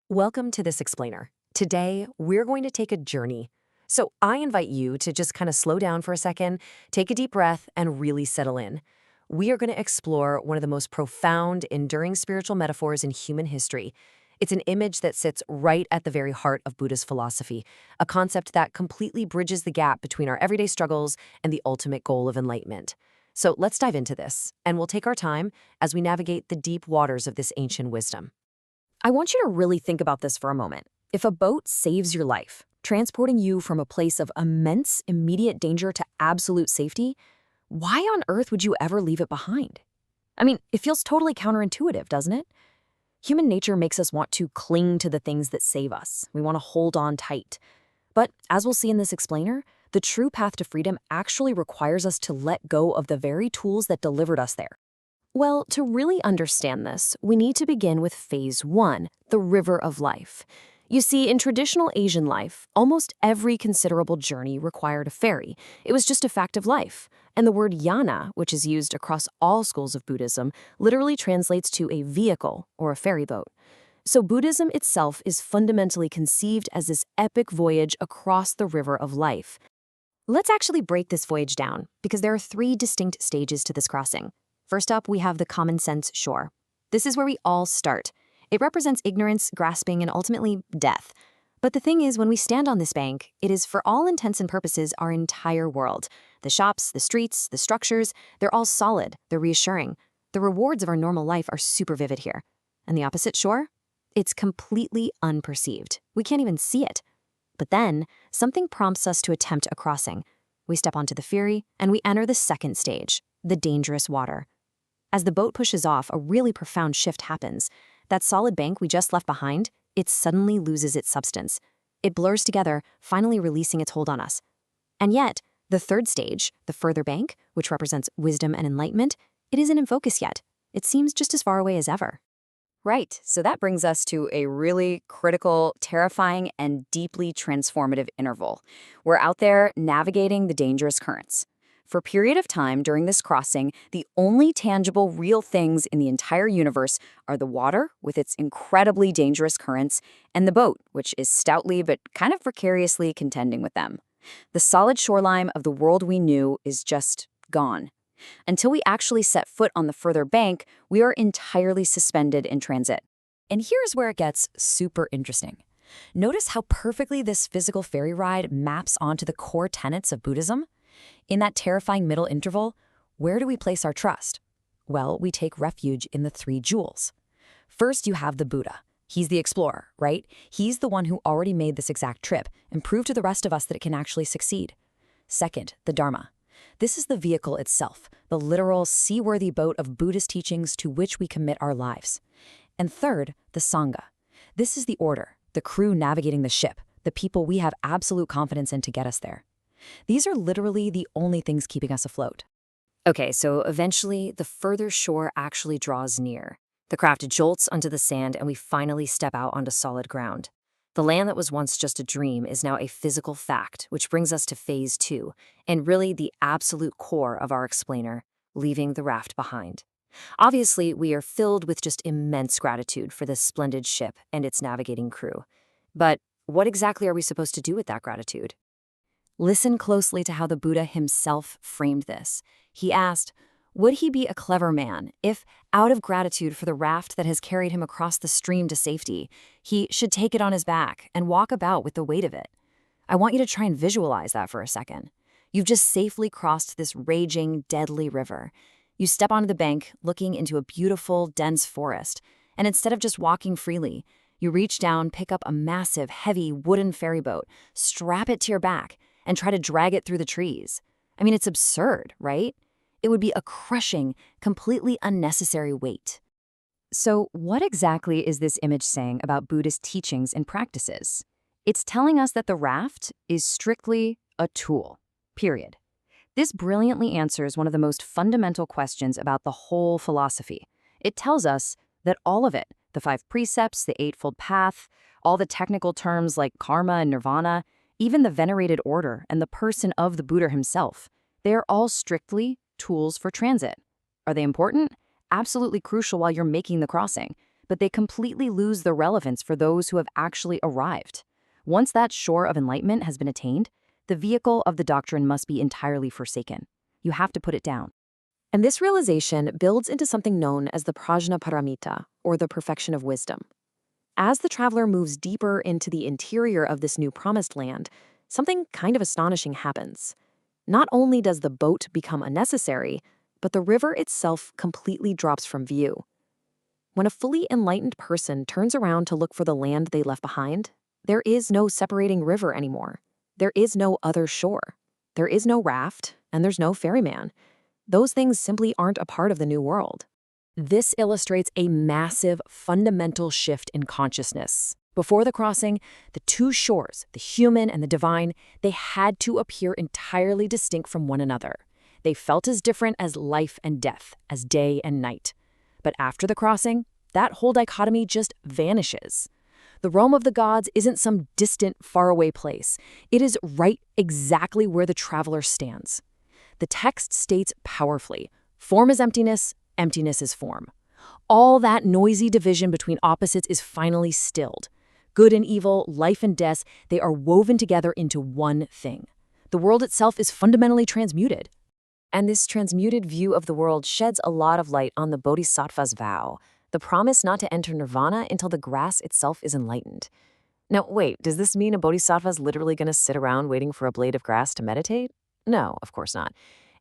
Welcome to This Explainer. Today, we're going to take a journey. So I invite you to just kind of slow down for a second, take a deep breath, and really settle in. We are going to explore one of the most profound, enduring spiritual metaphors in human history. It's an image that sits right at the very heart of Buddhist philosophy, a concept that completely bridges the gap between our everyday struggles and the ultimate goal of enlightenment. So let's dive into this, and we'll take our time as we navigate the deep waters of this ancient wisdom. I want you to really think about this for a moment. If a boat saves your life, transporting you from a place of immense, immediate danger to absolute safety, why on earth would you ever leave it behind? I mean, it feels totally counterintuitive, doesn't it? Human nature makes us want to cling to the things that save us. We want to hold on tight. But as we'll see in this explainer, the true path to freedom actually requires us to let go of the very tools that delivered us there. Well, to really understand this, we need to begin with phase one, the river of life. You see, in traditional Asian life, almost every considerable journey required a ferry. It was just a fact of life. And the word yana, which is used across all schools of Buddhism, literally translates to a vehicle or a ferry boat. So Buddhism itself is fundamentally conceived as this epic voyage across the river of life. Let's actually break this voyage down, because there are three distinct stages to this crossing. First up, we have the common sense shore. This is where we all start. It represents ignorance, grasping, and ultimately death. But the thing is, when we stand on this bank, it is for all intents and purposes our entire world. The shops, the streets, the structures, they're all solid, they're reassuring. The rewards of our normal life are super vivid here. And the opposite shore? It's completely unperceived. We can't even see it. But then, something prompts us to attempt a crossing. We step onto the ferry, and we enter the second stage, the dangerous water. As the boat pushes off, a really profound shift happens. That solid bank we just left behind, it suddenly loses its substance. It blurs together, finally releasing its hold on us. And yet, the third stage, the further bank, which represents wisdom and enlightenment, it isn't in focus yet. It seems just as far away as ever. Right, so that brings us to a really critical, terrifying, and deeply transformative interval. We're out there navigating the dangerous currents. For a period of time during this crossing, the only tangible, real things in the entire universe are the water, with its incredibly dangerous currents, and the boat, which is stoutly but kind of precariously contending with them. The solid shoreline of the world we knew is just gone. Until we actually set foot on the further bank, we are entirely suspended in transit. And here's where it gets super interesting. Notice how perfectly this physical ferry ride maps onto the core tenets of Buddhism. In that terrifying middle interval, where do we place our trust? Well, we take refuge in the three jewels. First, you have the Buddha. He's the explorer, right? He's the one who already made this exact trip and proved to the rest of us that it can actually succeed. Second, the Dharma. This is the vehicle itself, the literal seaworthy boat of Buddhist teachings to which we commit our lives. And third, the Sangha. This is the order, the crew navigating the ship, the people we have absolute confidence in to get us there. These are literally the only things keeping us afloat. Okay, so eventually, the further shore actually draws near. The craft jolts onto the sand, and we finally step out onto solid ground. The land that was once just a dream is now a physical fact, which brings us to phase two, and really the absolute core of our explainer, leaving the raft behind. Obviously, we are filled with just immense gratitude for this splendid ship and its navigating crew. But what exactly are we supposed to do with that gratitude? Listen closely to how the Buddha himself framed this. He asked, would he be a clever man if, out of gratitude for the raft that has carried him across the stream to safety, he should take it on his back and walk about with the weight of it? I want you to try and visualize that for a second. You've just safely crossed this raging, deadly river. You step onto the bank, looking into a beautiful, dense forest, and instead of just walking freely, you reach down, pick up a massive, heavy wooden ferry boat, strap it to your back, and try to drag it through the trees. I mean, it's absurd, right? It would be a crushing, completely unnecessary weight. So what exactly is this image saying about Buddhist teachings and practices? It's telling us that the raft is strictly a tool, period. This brilliantly answers one of the most fundamental questions about the whole philosophy. It tells us that all of it, the 5 precepts, the Eightfold Path, all the technical terms like karma and nirvana, even the venerated order and the person of the Buddha himself, they are all strictly tools for transit. Are they important? Absolutely crucial while you're making the crossing. but they completely lose their relevance for those who have actually arrived. Once that shore of enlightenment has been attained, the vehicle of the doctrine must be entirely forsaken. You have to put it down. And this realization builds into something known as the prajnaparamita, or the perfection of wisdom. As the traveler moves deeper into the interior of this new promised land, something kind of astonishing happens. Not only does the boat become unnecessary, but the river itself completely drops from view. When a fully enlightened person turns around to look for the land they left behind, there is no separating river anymore. There is no other shore. There is no raft, and there's no ferryman. Those things simply aren't a part of the new world. This illustrates a massive, fundamental shift in consciousness. Before the crossing, the two shores, the human and the divine, they had to appear entirely distinct from one another. They felt as different as life and death, as day and night. But after the crossing, that whole dichotomy just vanishes. The realm of the gods isn't some distant, faraway place. It is right exactly where the traveler stands. The text states powerfully, form is emptiness, emptiness is form. All that noisy division between opposites is finally stilled. Good and evil, life and death, they are woven together into one thing. The world itself is fundamentally transmuted. And this transmuted view of the world sheds a lot of light on the Bodhisattva's vow, the promise not to enter nirvana until the grass itself is enlightened. Now, wait, does this mean a bodhisattva's literally going to sit around waiting for a blade of grass to meditate? No, of course not.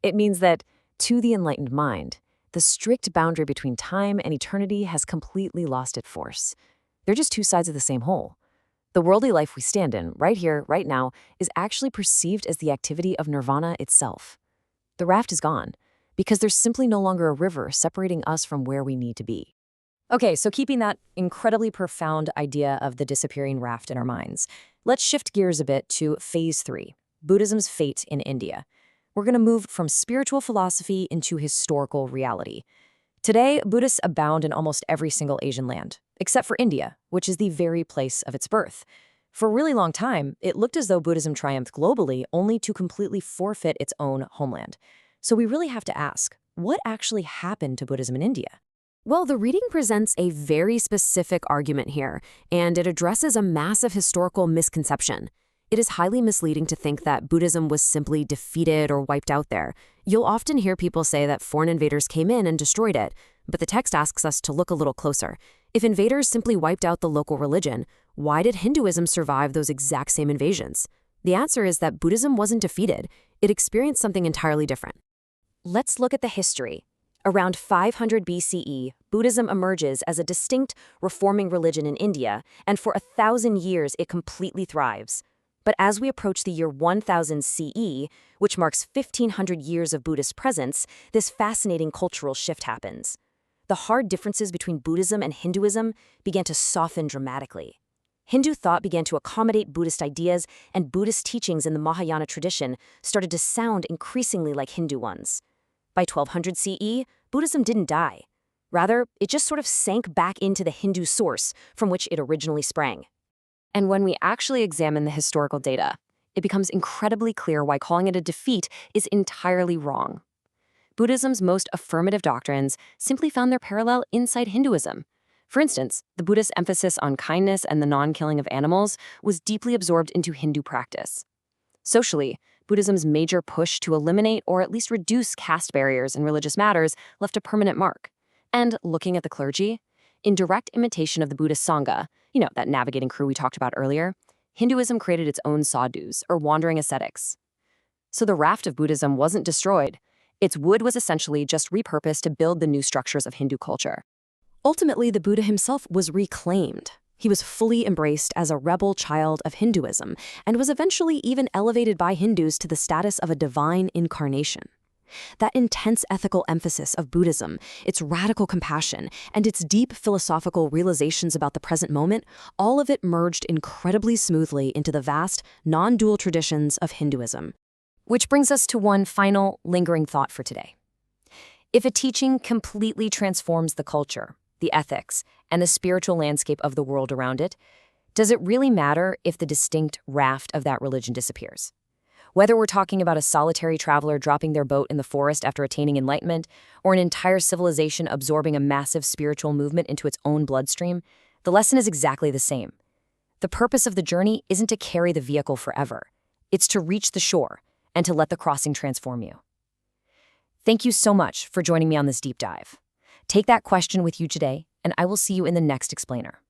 It means that, to the enlightened mind, the strict boundary between time and eternity has completely lost its force. They're just two sides of the same whole. The worldly life we stand in, right here, right now, is actually perceived as the activity of nirvana itself. The raft is gone, because there's simply no longer a river separating us from where we need to be. Okay, so keeping that incredibly profound idea of the disappearing raft in our minds, let's shift gears a bit to Phase 3, Buddhism's fate in India. We're going to move from spiritual philosophy into historical reality. Today, Buddhists abound in almost every single Asian land, except for India, which is the very place of its birth. For a really long time, it looked as though Buddhism triumphed globally only to completely forfeit its own homeland. So we really have to ask, what actually happened to Buddhism in India? Well, the reading presents a very specific argument here, and it addresses a massive historical misconception. It is highly misleading to think that Buddhism was simply defeated or wiped out there. You'll often hear people say that foreign invaders came in and destroyed it, but the text asks us to look a little closer. If invaders simply wiped out the local religion, why did Hinduism survive those exact same invasions? The answer is that Buddhism wasn't defeated. It experienced something entirely different. Let's look at the history. Around 500 BCE, Buddhism emerges as a distinct, reforming religion in India, and for 1,000 years it completely thrives. But as we approach the year 1000 CE, which marks 1,500 years of Buddhist presence, this fascinating cultural shift happens. The hard differences between Buddhism and Hinduism began to soften dramatically. Hindu thought began to accommodate Buddhist ideas, and Buddhist teachings in the Mahayana tradition started to sound increasingly like Hindu ones. By 1200 CE, Buddhism didn't die. Rather, it just sort of sank back into the Hindu source from which it originally sprang. And when we actually examine the historical data, it becomes incredibly clear why calling it a defeat is entirely wrong. Buddhism's most affirmative doctrines simply found their parallel inside Hinduism. For instance, the Buddhist emphasis on kindness and the non-killing of animals was deeply absorbed into Hindu practice. Socially, Buddhism's major push to eliminate or at least reduce caste barriers in religious matters left a permanent mark. And looking at the clergy, in direct imitation of the Buddhist Sangha, that navigating crew we talked about earlier, Hinduism created its own sadhus, or wandering ascetics. So the raft of Buddhism wasn't destroyed. Its wood was essentially just repurposed to build the new structures of Hindu culture. Ultimately, the Buddha himself was reclaimed. He was fully embraced as a rebel child of Hinduism and was eventually even elevated by Hindus to the status of a divine incarnation. That intense ethical emphasis of Buddhism, its radical compassion, and its deep philosophical realizations about the present moment, all of it merged incredibly smoothly into the vast, non-dual traditions of Hinduism. Which brings us to one final, lingering thought for today. If a teaching completely transforms the culture, the ethics, and the spiritual landscape of the world around it, does it really matter if the distinct raft of that religion disappears? Whether we're talking about a solitary traveler dropping their boat in the forest after attaining enlightenment, or an entire civilization absorbing a massive spiritual movement into its own bloodstream, the lesson is exactly the same. The purpose of the journey isn't to carry the vehicle forever. It's to reach the shore and to let the crossing transform you. Thank you so much for joining me on this deep dive. Take that question with you today, and I will see you in the next explainer.